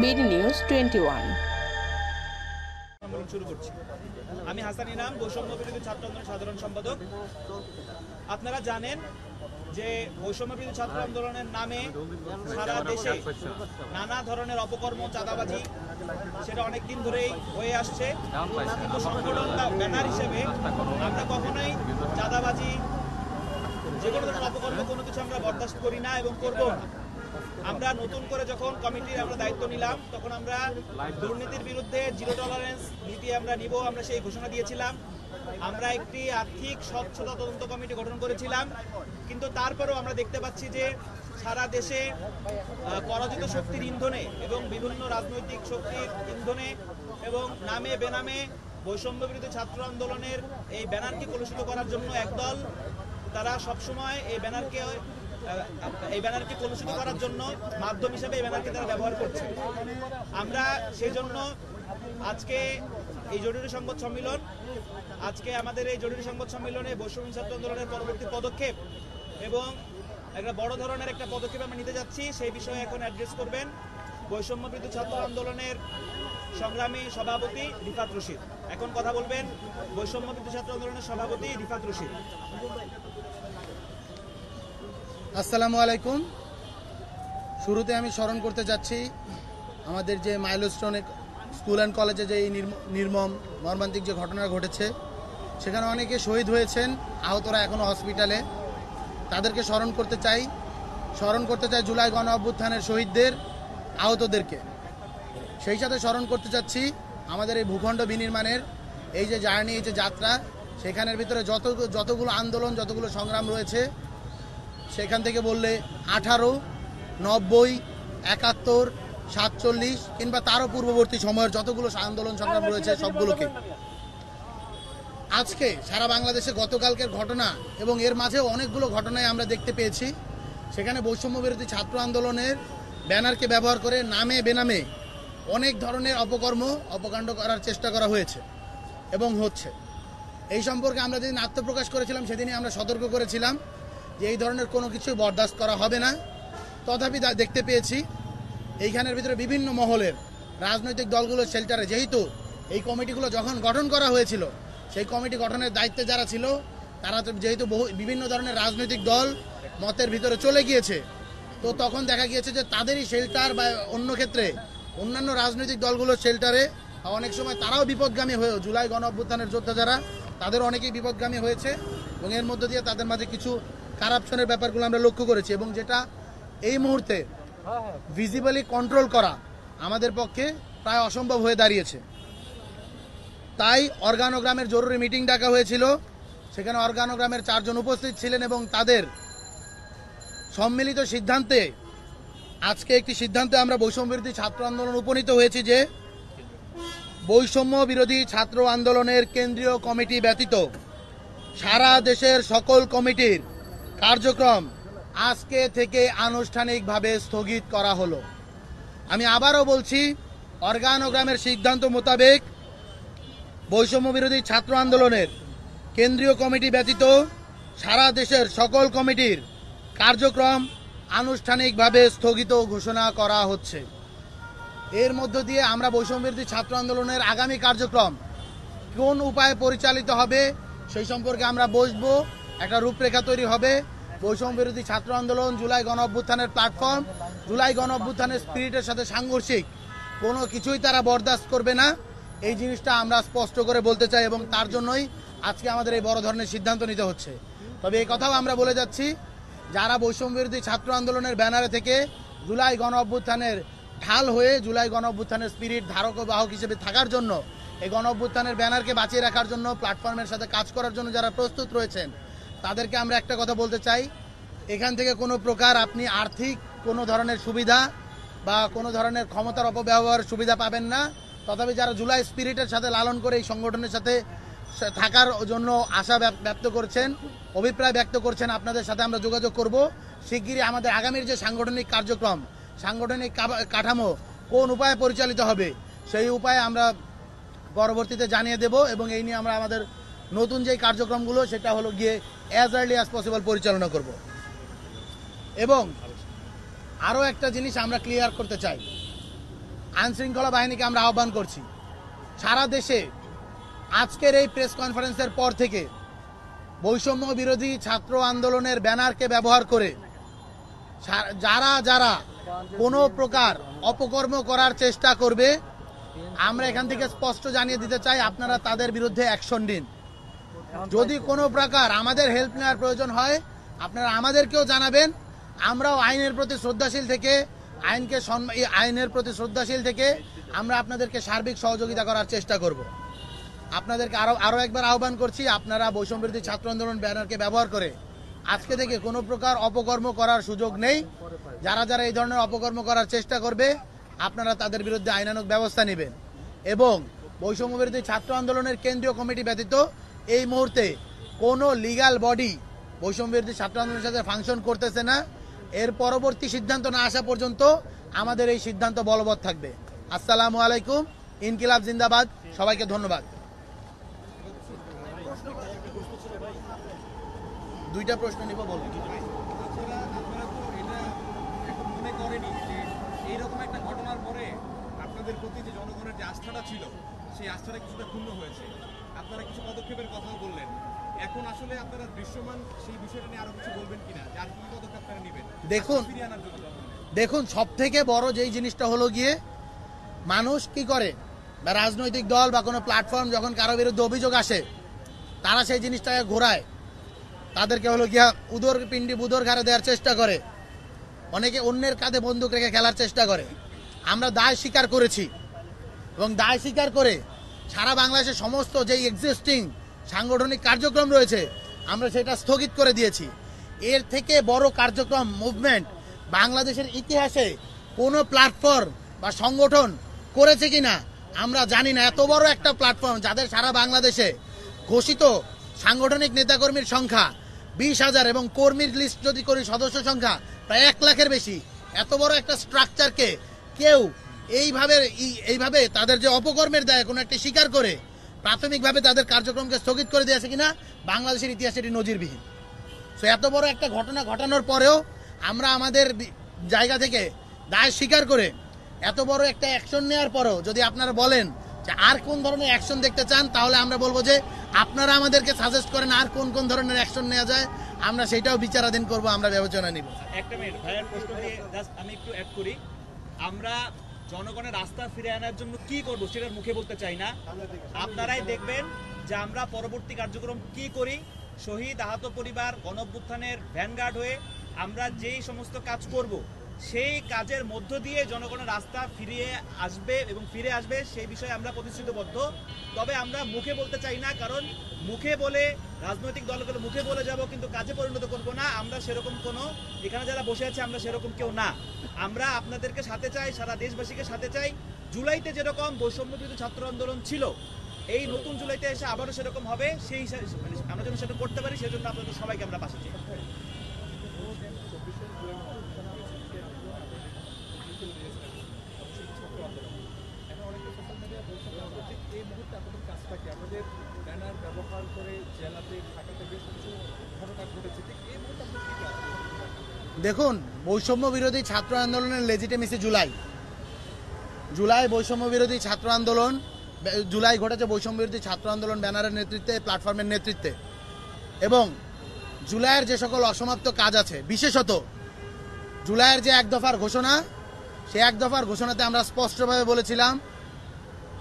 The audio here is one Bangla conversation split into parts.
BD news 21। শুরু করছি। আমি হাসান ইনাম, বৈষম্য বিরোধী ছাত্র আন্দোলন সাধারণ সম্পাদক। আপনারা জানেন যে বৈষম্য বিরোধী ছাত্র আন্দোলনের নামে সারা দেশে নানা ধরনের অপকর্ম, চাঁদাবাজি সেটা অনেক দিন ধরেই হয়ে আসছে। কিন্তু সংগঠন বা ব্যানার হিসেবে আমরা কখনোই চাঁদাবাজি, যে কোনো ধরনের অপকর্ম কোনো কিছু আমরা বরদাস্ত করি না এবং করবো না। আমরা নতুন করে যখন কমিটির আমরা দায়িত্ব নিলাম, তখন আমরা দুর্নীতির বিরুদ্ধে জিরো টলারেন্স নীতি আমরা নিব, আমরা সেই ঘোষণা দিয়েছিলাম। আমরা একটি আর্থিক স্বচ্ছতা তদন্ত কমিটি গঠন করেছিলাম। কিন্তু তারপরেও আমরা দেখতে পাচ্ছি যে সারা দেশে পরাজিত শক্তির ইন্ধনে এবং বিভিন্ন রাজনৈতিক শক্তির ইন্ধনে এবং নামে বেনামে বৈষম্য বিরোধী ছাত্র আন্দোলনের এই ব্যানারকে কলুষিত করার জন্য একদল, তারা সবসময় এই ব্যানারকে কলুষিত করার জন্য মাধ্যম হিসেবে এই ব্যানারকে তারা ব্যবহার করছে। আমরা সেই জন্য আজকে এই জরুরি সংবাদ সম্মেলন, আমাদের এই জরুরি সংবাদ সম্মেলনে বৈষম্য ছাত্র আন্দোলনের পরবর্তী পদক্ষেপ এবং একটা বড় ধরনের একটা পদক্ষেপ আমরা নিতে যাচ্ছি, সেই বিষয়ে এখন অ্যাড্রেস করবেন বৈষম্য বিরোধী ছাত্র আন্দোলনের সংগ্রামী সভাপতি রিফাত রশিদ। এখন কথা বলবেন বৈষম্য বিরোধী ছাত্র আন্দোলনের সভাপতি রিফাত রশিদ। আসসালামু আলাইকুম। শুরুতে আমি স্মরণ করতে যাচ্ছি আমাদের যে মাইলস্টোন স্কুল অ্যান্ড কলেজে যে এই নির্মম মর্মান্তিক যে ঘটনা ঘটেছে, সেখানে অনেকে শহীদ হয়েছেন, আহতরা এখনও হসপিটালে। তাদেরকে স্মরণ করতে চাই জুলাই গণ অভ্যুত্থানের শহীদদের, আহতদেরকে। সেই সাথে স্মরণ করতে চাচ্ছি আমাদের এই ভূখণ্ড বিনির্মাণের এই যে জার্নি, এই যে যাত্রা, সেখানের ভিতরে যতগুলো আন্দোলন, যতগুলো সংগ্রাম রয়েছে, সেখান থেকে বললে 18, 90, 71, 47 কিংবা তারও পূর্ববর্তী সময়ের যতগুলো আন্দোলন সংগ্রাম রয়েছে, সবগুলোকে আজকে সারা বাংলাদেশে গতকালকের ঘটনা এবং এর মাঝেও অনেকগুলো ঘটনায় আমরা দেখতে পেয়েছি। সেখানে বৈষম্য বিরোধী ছাত্র আন্দোলনের ব্যানারকে ব্যবহার করে নামে বেনামে অনেক ধরনের অপকাণ্ড করার চেষ্টা করা হয়েছে এবং হচ্ছে। এই সম্পর্কে আমরা যেদিন আত্মপ্রকাশ করেছিলাম, সেদিনই আমরা সতর্ক করেছিলাম যে এই ধরনের কোনো কিছু বরদাস্ত করা হবে না। তথাপি দেখতে পেয়েছি এইখানের ভিতরে বিভিন্ন মহলের রাজনৈতিক দলগুলোর শেল্টারে, যেহেতু এই কমিটিগুলো যখন গঠন করা হয়েছিল, সেই কমিটি গঠনের দায়িত্বে যারা ছিল, তারা তো যেহেতু বিভিন্ন ধরনের রাজনৈতিক দল মতের ভিতরে চলে গিয়েছে, তো তখন দেখা গিয়েছে যে তাদেরই শেল্টার বা অন্য ক্ষেত্রে অন্যান্য রাজনৈতিক দলগুলোর শেল্টারে অনেক সময় তারাও বিপদগামী হয়েও, জুলাই গণ অভ্যুত্থানের যোদ্ধা যারা, তাদের অনেকেই বিপদগামী হয়েছে এবং এর মধ্য দিয়ে তাদের মাঝে কিছু কারাপশনের ব্যাপারগুলো আমরা লক্ষ্য করেছি এবং যেটা এই মুহূর্তে ভিজিবলি কন্ট্রোল করা আমাদের পক্ষে প্রায় অসম্ভব হয়ে দাঁড়িয়েছে। তাই অর্গানোগ্রামের জরুরি মিটিং ডাকা হয়েছিল। সেখানে অর্গানোগ্রামের 4 জন উপস্থিত ছিলেন এবং তাদের সম্মিলিত সিদ্ধান্তে আজকে একটি সিদ্ধান্তে আমরা বৈষম্য বিরোধী ছাত্র আন্দোলন উপনীত হয়েছি যে বৈষম্য বিরোধী ছাত্র আন্দোলনের কেন্দ্রীয় কমিটি ব্যতীত সারা দেশের সকল কমিটির কার্যক্রম আজকে থেকে আনুষ্ঠানিকভাবে স্থগিত করা হলো। আমি আবারও বলছি, অর্গানোগ্রামের সিদ্ধান্ত মোতাবেক বৈষম্য বিরোধী ছাত্র আন্দোলনের কেন্দ্রীয় কমিটি ব্যতীত সারা দেশের সকল কমিটির কার্যক্রম আনুষ্ঠানিকভাবে স্থগিত ঘোষণা করা হচ্ছে। এর মধ্য দিয়ে আমরা বৈষম্য বিরোধী ছাত্র আন্দোলনের আগামী কার্যক্রম কোন উপায়ে পরিচালিত হবে সেই সম্পর্কে আমরা বসবো, একটা রূপরেখা তৈরি হবে। বৈষম্য বিরোধী ছাত্র আন্দোলন জুলাই গণ অভ্যুত্থানের প্ল্যাটফর্ম, জুলাই গণ অভ্যুত্থানের স্পিরিটের সাথে সাংঘর্ষিক কোনো কিছুই তারা বরদাস্ত করবে না, এই জিনিসটা আমরা স্পষ্ট করে বলতে চাই এবং তার জন্যই আজকে আমাদের এই বড় ধরনের সিদ্ধান্ত নিতে হচ্ছে। তবে এই কথাও আমরা বলে যাচ্ছি, যারা বৈষম্য বিরোধী ছাত্র আন্দোলনের ব্যানারে থেকে জুলাই গণ অভ্যুত্থানের ঢাল হয়ে জুলাই গণ অভ্যুত্থানের স্পিরিট ধারক ও বাহক হিসেবে থাকার জন্য, এই গণ অভ্যুত্থানের ব্যানারকে বাঁচিয়ে রাখার জন্য, প্ল্যাটফর্মের সাথে কাজ করার জন্য যারা প্রস্তুত রয়েছেন, তাদেরকে আমরা একটা কথা বলতে চাই, এখান থেকে কোনো প্রকার আপনি আর্থিক কোনো ধরনের সুবিধা বা কোনো ধরনের ক্ষমতার অপব্যবহার সুবিধা পাবেন না। তথাপি যারা জুলাই স্পিরিটের সাথে লালন করে এই সংগঠনের সাথে থাকার জন্য আশা ব্যক্ত করছেন, অভিপ্রায় ব্যক্ত করছেন, আপনাদের সাথে আমরা যোগাযোগ করব। শিগগিরই আমাদের আগামীর যে সাংগঠনিক কার্যক্রম, সাংগঠনিক কাঠামো কোন উপায়ে পরিচালিত হবে, সেই উপায়ে আমরা পরবর্তীতে জানিয়ে দেব এবং এই নিয়ে আমরা আমাদের নতুন যে কার্যক্রমগুলো সেটা হলো গিয়ে অ্যাজ আর্লি অ্যাজ পসিবল পরিচালনা করব। এবং আরও একটা জিনিস আমরা ক্লিয়ার করতে চাই, আইনশৃঙ্খলা বাহিনীকে আমরা আহ্বান করছি, সারা দেশে আজকের এই প্রেস কনফারেন্সের পর থেকে বৈষম্য বিরোধী ছাত্র আন্দোলনের ব্যানারকে ব্যবহার করে যারা যারা কোনো প্রকার অপকর্ম করার চেষ্টা করবে, আমরা এখান থেকে স্পষ্ট জানিয়ে দিতে চাই, আপনারা তাদের বিরুদ্ধে অ্যাকশন নিন। যদি কোনো প্রকার আমাদের হেল্প নেওয়ার প্রয়োজন হয়, আপনারা আমাদেরকেও জানাবেন। আমরাও আইনের প্রতি শ্রদ্ধাশীল থেকে আইনের প্রতি শ্রদ্ধাশীল থেকে আমরা আপনাদেরকে সার্বিক সহযোগিতা করার চেষ্টা করব। আপনাদেরকে আরও একবার আহ্বান করছি, আপনারা বৈষম্য বিরোধী ছাত্র আন্দোলন ব্যানারকে ব্যবহার করে আজকে থেকে কোনো প্রকার অপকর্ম করার সুযোগ নেই। যারা যারা এই ধরনের অপকর্ম করার চেষ্টা করবে, আপনারা তাদের বিরুদ্ধে আইনানুগ ব্যবস্থা নেবেন। এবং বৈষম্য বিরোধী ছাত্র আন্দোলনের কেন্দ্রীয় কমিটি ব্যতীত এই মুহূর্তে কোনো লিগ্যাল বডি বৈষম্য বিরোধী ছাত্র আন্দোলনের সাথে ফাংশন করতেছে না। এর পরবর্তী সিদ্ধান্ত না আসা পর্যন্ত আমাদের এই সিদ্ধান্ত বলবৎ থাকবে। আসসালামু আলাইকুম, ইনকিলাব জিন্দাবাদ। সবাইকে ধন্যবাদ। দুইটা প্রশ্ন নিব, বলুন। আপনারা তো এটা এখন মনে করেনি যে এইরকম একটা ঘটনার পরে আপনাদের প্রতি যে জনগণের যে আস্থাটা ছিল, সেই আস্থাটা কিছুটা ক্ষুণ্ণ হয়েছে। আপনারা কিছু পদক্ষেপের কথাও বললেন, এখন আসলে আপনারা দৃশ্যমান সেই বিষয়টা নিয়ে আরো কিছু বলবেন কিনা, যে আর কি পদক্ষেপ আপনারা নেবেন ফিরিয়ে আনার জন্য? দেখুন, সব থেকে বড় যেই জিনিসটা হলো গিয়ে, মানুষ কি করে বা রাজনৈতিক দল বা কোনো প্ল্যাটফর্ম যখন কারো বিরুদ্ধে অভিযোগ আসে, তারা সেই জিনিসটাকে ঘোরায়, তাদেরকে হলো গিয়া উদর পিণ্ডি বুদর ঘাড়ে দেওয়ার চেষ্টা করে, অনেকে অন্যের কাঁধে বন্দুক রেখে খেলার চেষ্টা করে। আমরা দায় স্বীকার করেছি এবং দায় স্বীকার করে সারা বাংলাদেশের সমস্ত যেই এক্সিস্টিং সাংগঠনিক কার্যক্রম রয়েছে, আমরা সেটা স্থগিত করে দিয়েছি। এর থেকে বড় কার্যক্রম মুভমেন্ট বাংলাদেশের ইতিহাসে কোনো প্ল্যাটফর্ম বা সংগঠন করেছে কিনা আমরা জানি না। এত বড় একটা প্ল্যাটফর্ম, যাদের সারা বাংলাদেশে ঘোষিত সাংগঠনিক নেতাকর্মীর সংখ্যা 20,000 এবং কর্মীর লিস্ট যদি করি সদস্য সংখ্যা প্রায় 1 লাখের বেশি, এত বড় একটা স্ট্রাকচারকে কেউ এইভাবে তাদের যে অপকর্মের দায় কোনো একটা স্বীকার করে প্রাথমিকভাবে তাদের কার্যক্রমকে স্থগিত করে দিয়েছে কিনা বাংলাদেশের ইতিহাসে এটি নজিরবিহীন। সো এত বড় একটা ঘটনা ঘটানোর পরেও আমরা আমাদের জায়গা থেকে দায় স্বীকার করে এত বড় একটা অ্যাকশন নেওয়ার পরেও যদি আপনারা বলেন যে আর কোন ধরনের অ্যাকশন দেখতে চান, তাহলে আমরা বলবো যে আপনারা আমাদেরকে সাজেস্ট করেন আর কোন কোন ধরনের অ্যাকশন নেওয়া যায়, আমরা সেটাও বিচারাধীন করব, আমরা বিবেচনা নিব। একটা মিনিট, ভাইয়ের প্রশ্ন দিয়ে জাস্ট আমি একটু অ্যাড করি। আমরা জনগণের রাস্তা ফিরে আনার জন্য কি করব সেটার মুখে বলতে চাই না, আপনারাই দেখবেন যে আমরা পরবর্তী কার্যক্রম কি করি। শহীদ আহত পরিবার গণঅভ্যুত্থানের ভ্যানগার্ড হয়ে আমরা যেই সমস্ত কাজ করব, সেই কাজের মধ্য দিয়ে জনগণের রাস্তা ফিরে আসবে সেই বিষয়ে আমরা প্রতিশ্রুতিবদ্ধ। তবে আমরা মুখে বলতে চাই না, কারণ মুখে বলে রাজনৈতিক দলগুলো মুখে বলে যাব কিন্তু কাজে পরিণত করব না। আমরা সেরকম কোনো, এখানে যারা বসে আছে আমরা সেরকম কেউ না। আমরা আপনাদেরকে সাথে চাই, সারা দেশবাসীকে সাথে চাই। জুলাইতে যেরকম বৈষম্য বিরোধী ছাত্র আন্দোলন ছিল, এই নতুন জুলাইতে এসে আবারও সেরকম হবে। সেই আমরা যেন সেটা করতে পারি, সেজন্য আপনাদের সবাইকে আমরা পাশে চাই। এই মুহূর্তে আপনাদের কাজটাকে আমাদের ব্যানার ব্যবহার করে জেলাতে ঢাকাতে বেশ কিছু ঘটনা ঘটেছে, ঠিক এই মুহূর্তে আপনাদের কি কাজ? দেখুন, বৈষম্য বিরোধী ছাত্র আন্দোলনের লেজিটিমেসি জুলাই বৈষম্য বিরোধী ছাত্র আন্দোলন, জুলাই ঘটেছে বৈষম্য বিরোধী ছাত্র আন্দোলন ব্যানারের নেতৃত্বে, প্ল্যাটফর্মের নেতৃত্বে। এবং জুলাইয়ের যে সকল অসমাপ্ত কাজ আছে, বিশেষত জুলাইয়ের যে 1 দফার ঘোষণা, সেই 1 দফার ঘোষণাতে আমরা স্পষ্টভাবে বলেছিলাম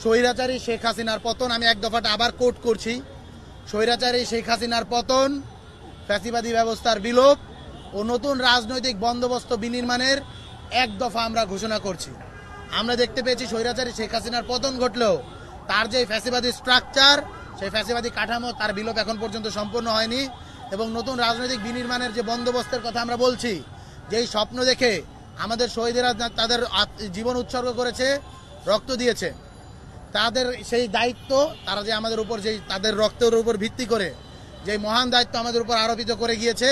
স্বৈরাচারী শেখ হাসিনার পতন। আমি 1 দফাটা আবার কোট করছি, স্বৈরাচারী শেখ হাসিনার পতন, ফ্যাসিবাদী ব্যবস্থার বিলোপ ও নতুন রাজনৈতিক বন্দোবস্ত বিনির্মাণের 1 দফা আমরা ঘোষণা করছি। আমরা দেখতে পেয়েছি স্বৈরাচারী শেখ হাসিনার পতন ঘটলেও তার যে ফ্যাসিবাদী স্ট্রাকচার, সেই ফ্যাসিবাদী কাঠামো, তার বিলোপ এখন পর্যন্ত সম্পূর্ণ হয়নি। এবং নতুন রাজনৈতিক বিনির্মাণের যে বন্দোবস্তের কথা আমরা বলছি, যেই স্বপ্ন দেখে আমাদের শহীদেরা তাদের জীবন উৎসর্গ করেছে, রক্ত দিয়েছে, তাদের সেই দায়িত্ব, তারা যে আমাদের উপর যেই তাদের রক্তের উপর ভিত্তি করে যেই মহান দায়িত্ব আমাদের উপর আরোপিত করে গিয়েছে,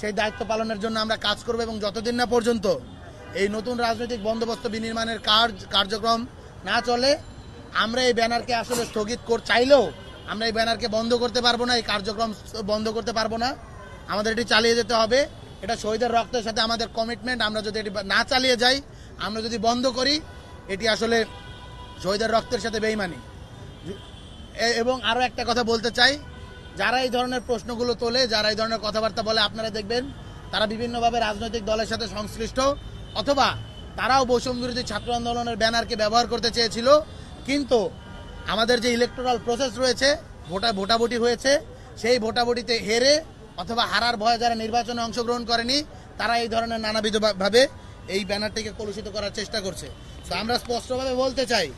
সেই দায়িত্ব পালনের জন্য আমরা কাজ করব। এবং যতদিন না পর্যন্ত এই নতুন রাজনৈতিক বন্দোবস্ত বিনির্মাণের কার্যক্রম না চলে, আমরা এই ব্যানারকে আসলে স্থগিত চাইলেও আমরা এই ব্যানারকে বন্ধ করতে পারবো না, এই কার্যক্রম বন্ধ করতে পারবো না। আমাদের এটি চালিয়ে যেতে হবে। এটা শহীদের রক্তের সাথে আমাদের কমিটমেন্ট। আমরা যদি এটি না চালিয়ে যাই, আমরা যদি বন্ধ করি, এটি আসলে শহীদের রক্তের সাথে বেইমানি। এবং আরও একটা কথা বলতে চাই, যারা এই ধরনের প্রশ্নগুলো তোলে, যারা এই ধরনের কথাবার্তা বলে, আপনারা দেখবেন তারা বিভিন্নভাবে রাজনৈতিক দলের সাথে সংশ্লিষ্ট, অথবা তারাও বৈষম্য বিরোধী ছাত্র আন্দোলনের ব্যানারকে ব্যবহার করতে চেয়েছিল। কিন্তু আমাদের যে ইলেকটোরাল প্রসেস রয়েছে, ভোটাভুটি হয়েছে, সেই ভোটাভুটিতে হেরে অথবা হারার ভয়ে যারা নির্বাচনে অংশগ্রহণ করেনি, তারা এই ধরনের নানাবিধভাবে এই ব্যানারটিকে কলুষিত করার চেষ্টা করছে। তো আমরা স্পষ্টভাবে বলতে চাই,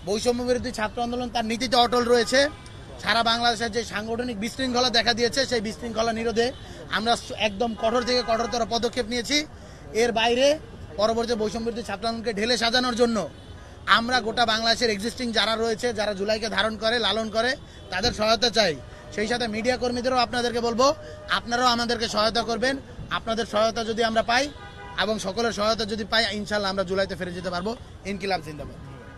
বৈষম্য বিরোধী ছাত্র আন্দোলন তার নীতিতে অটল রয়েছে। সারা বাংলাদেশের যে সাংগঠনিক বিশৃঙ্খলা দেখা দিয়েছে, সেই বিশৃঙ্খলা নিরোধে আমরা একদম কঠোর থেকে কঠোরতর পদক্ষেপ নিয়েছি। এর বাইরে পরবর্তী বৈষম্য বিরোধী ছাত্র আন্দোলনকে ঢেলে সাজানোর জন্য আমরা গোটা বাংলাদেশের এক্সিস্টিং যারা রয়েছে, যারা জুলাইকে ধারণ করে, লালন করে, তাদের সহায়তা চাই। সেই সাথে মিডিয়া কর্মীদেরও আপনাদেরকে বলবো, আপনারাও আমাদেরকে সহায়তা করবেন। আপনাদের সহায়তা যদি আমরা পাই এবং সকলের সহায়তা যদি পাই, ইনশাল্লাহ আমরা জুলাইতে ফিরে যেতে পারবো। ইনকিলাব জিন্দাবাদ।